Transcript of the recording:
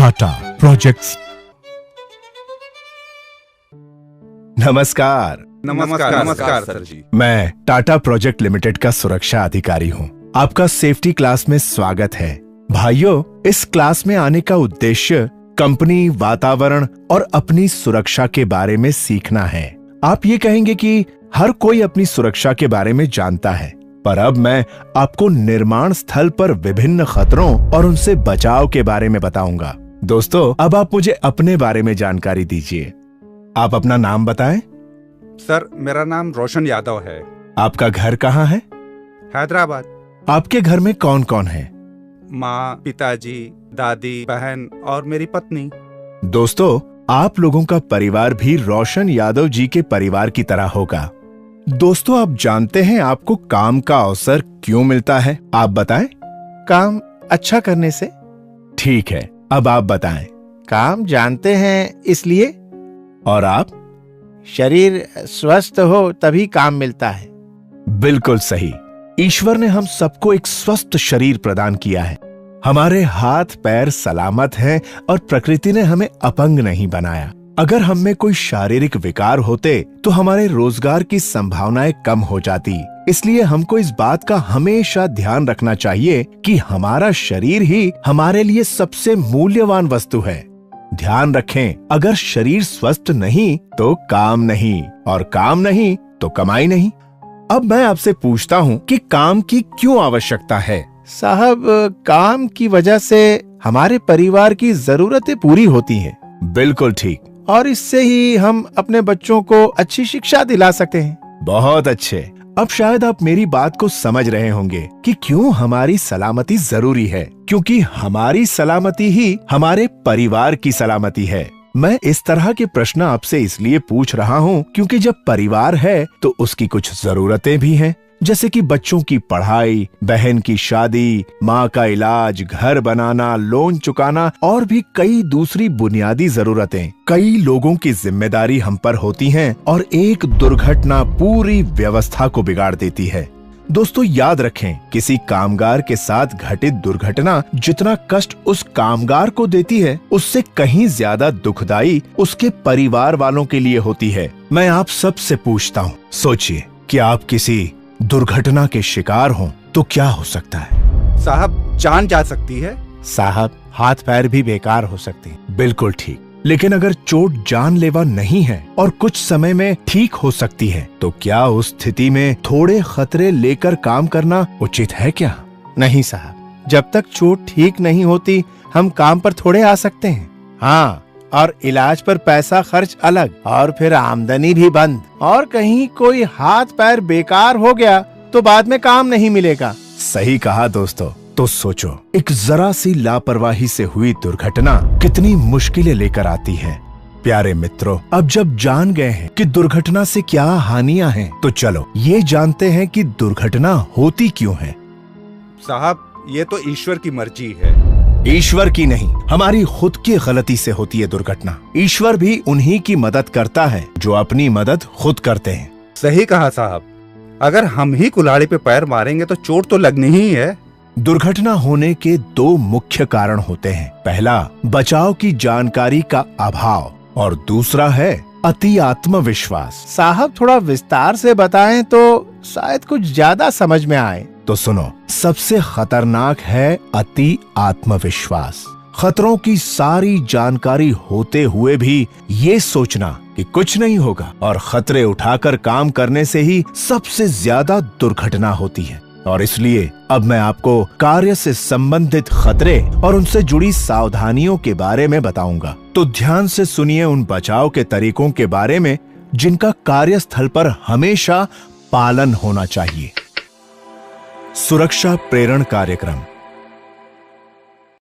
Tata projects. नमस्कार। नमस्कार sir जी। मैं टाटा प्रोजेक्ट लिमिटेड का सुरक्षा अधिकारी हूँ। आपका सेफ्टी क्लास में स्वागत है। भाइयों, इस क्लास में आने का उद्देश्य कंपनी, वातावरण और अपनी सुरक्षा के बारे में सीखना है। आप ये कहेंगे कि हर कोई अपनी सुरक्षा के बारे में जानता है, पर अब मैं आपको निर्माण स्थल पर विभिन्न खतरों और उनसे बचाव के बारे में बताऊंगा। दोस्तों, अब आप मुझे अपने बारे में जानकारी दीजिए। आप अपना नाम बताएं। सर, मेरा नाम रोशन यादव है। आपका घर कहाँ है? हैदराबाद। आपके घर में कौन कौन है? माँ, पिताजी, दादी, बहन और मेरी पत्नी। दोस्तों, आप लोगों का परिवार भी रोशन यादव जी के परिवार की तरह होगा। दोस्तों, आप जानते हैं आपको काम का अवसर क्यों मिलता है? आप बताएं। काम अच्छा करने से। ठीक है, अब आप बताएं। काम जानते हैं इसलिए। और आप? शरीर स्वस्थ हो तभी काम मिलता है। बिल्कुल सही। ईश्वर ने हम सबको एक स्वस्थ शरीर प्रदान किया है। हमारे हाथ पैर सलामत हैं और प्रकृति ने हमें अपंग नहीं बनाया। अगर हम में कोई शारीरिक विकार होते तो हमारे रोजगार की संभावनाएं कम हो जाती। इसलिए हमको इस बात का हमेशा ध्यान रखना चाहिए कि हमारा शरीर ही हमारे लिए सबसे मूल्यवान वस्तु है। ध्यान रखें, अगर शरीर स्वस्थ नहीं तो काम नहीं, और काम नहीं तो कमाई नहीं। अब मैं आपसे पूछता हूँ कि काम की क्यों आवश्यकता है? साहब, काम की वजह से हमारे परिवार की जरूरतें पूरी होती हैं। बिल्कुल ठीक। और इससे ही हम अपने बच्चों को अच्छी शिक्षा दिला सकते हैं। बहुत अच्छे। अब शायद आप मेरी बात को समझ रहे होंगे कि क्यों हमारी सलामती जरूरी है, क्योंकि हमारी सलामती ही हमारे परिवार की सलामती है। मैं इस तरह के प्रश्न आपसे इसलिए पूछ रहा हूँ क्योंकि जब परिवार है तो उसकी कुछ जरूरतें भी हैं, जैसे कि बच्चों की पढ़ाई, बहन की शादी, माँ का इलाज, घर बनाना, लोन चुकाना और भी कई दूसरी बुनियादी जरूरतें। कई लोगों की जिम्मेदारी हम पर होती हैं और एक दुर्घटना पूरी व्यवस्था को बिगाड़ देती है। दोस्तों, याद रखें, किसी कामगार के साथ घटित दुर्घटना जितना कष्ट उस कामगार को देती है, उससे कहीं ज्यादा दुखदाई उसके परिवार वालों के लिए होती है। मैं आप सबसे पूछता हूँ, सोचिए कि आप किसी दुर्घटना के शिकार हों तो क्या हो सकता है? साहब, जान जा सकती है। साहब, हाथ पैर भी बेकार हो सकते हैं। बिल्कुल ठीक। लेकिन अगर चोट जानलेवा नहीं है और कुछ समय में ठीक हो सकती है, तो क्या उस स्थिति में थोड़े खतरे लेकर काम करना उचित है क्या? नहीं साहब, जब तक चोट ठीक नहीं होती हम काम पर थोड़े आ सकते हैं। हाँ, और इलाज पर पैसा खर्च अलग, और फिर आमदनी भी बंद। और कहीं कोई हाथ पैर बेकार हो गया तो बाद में काम नहीं मिलेगा। सही कहा दोस्तों। तो सोचो, एक जरा सी लापरवाही से हुई दुर्घटना कितनी मुश्किलें लेकर आती है। प्यारे मित्रों, अब जब जान गए हैं कि दुर्घटना से क्या हानियां हैं, तो चलो ये जानते हैं कि दुर्घटना होती क्यों है। साहब, ये तो ईश्वर की मर्जी है। ईश्वर की नहीं, हमारी खुद की गलती से होती है दुर्घटना। ईश्वर भी उन्हीं की मदद करता है जो अपनी मदद खुद करते हैं। सही कहा साहब। अगर हम ही कुल्हाड़ी पे पैर मारेंगे तो चोट तो लगनी ही है। दुर्घटना होने के दो मुख्य कारण होते हैं। पहला, बचाव की जानकारी का अभाव, और दूसरा है अति आत्मविश्वास। साहब, थोड़ा विस्तार से बताएं तो शायद कुछ ज्यादा समझ में आए। तो सुनो, सबसे खतरनाक है अति आत्मविश्वास। खतरों की सारी जानकारी होते हुए भी ये सोचना कि कुछ नहीं होगा और खतरे उठाकर काम करने से ही सबसे ज्यादा दुर्घटना होती है। और इसलिए अब मैं आपको कार्य से संबंधित खतरे और उनसे जुड़ी सावधानियों के बारे में बताऊंगा। तो ध्यान से सुनिए उन बचाव के तरीकों के बारे में जिनका कार्यस्थल पर हमेशा पालन होना चाहिए। सुरक्षा प्रेरण कार्यक्रम।